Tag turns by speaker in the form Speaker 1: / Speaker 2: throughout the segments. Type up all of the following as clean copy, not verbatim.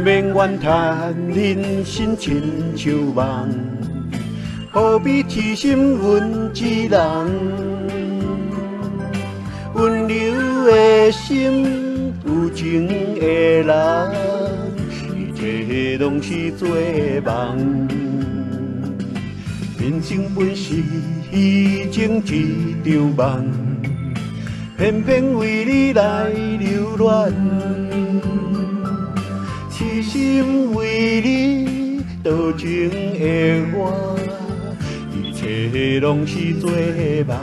Speaker 1: 免怨叹人生亲像梦，何必痴心阮一人？温柔的心，有情的人，一切拢是做梦。人生本是情一场梦，偏偏为你来留恋。痴心为你多情的我，一切拢是做梦。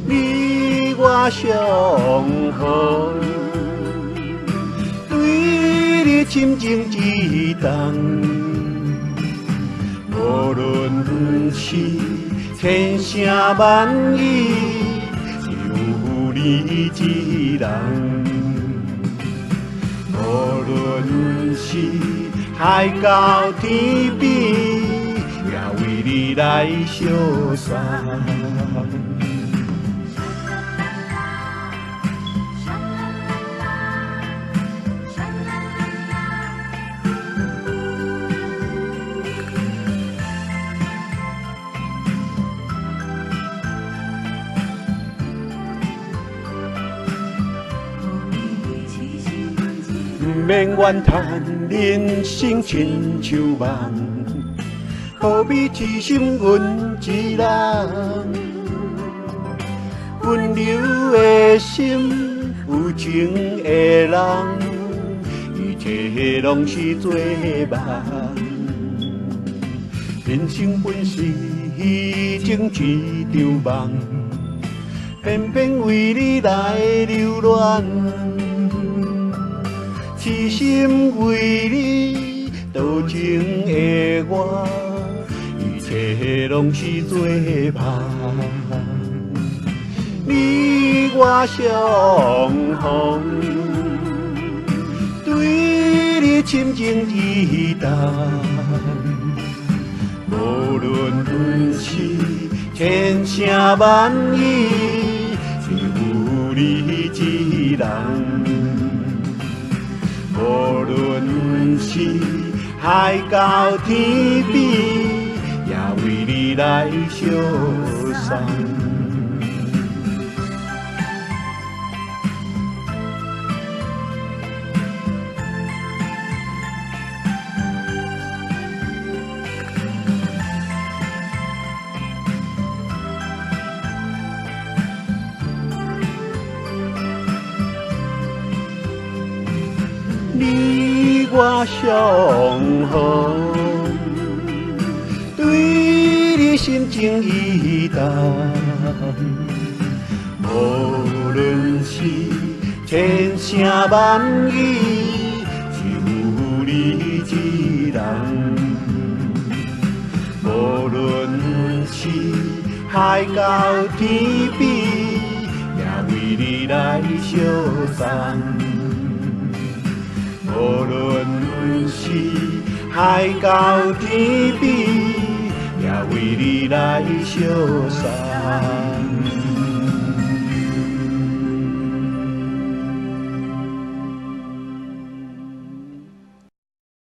Speaker 1: 你我相逢，对你深情一动。无论是千声万语，只有你一人。无论是海角天边，也为你来相送。免怨叹人生亲像梦，何必痴心阮一人？温柔的心，有情的人，一切拢是做梦。人生本是情一场梦，偏偏为你来留恋。痴心为你多情的我，一切拢是做梦。你我相逢，对你深情一动。无论是千声万语，只有你一人。无论是海角天边，也为你来相送。你我相逢，对你深情一动。无论是千声万语，只有你一人。无论是海角天边，也为你来相送。无论是海角天边，也为你来相送。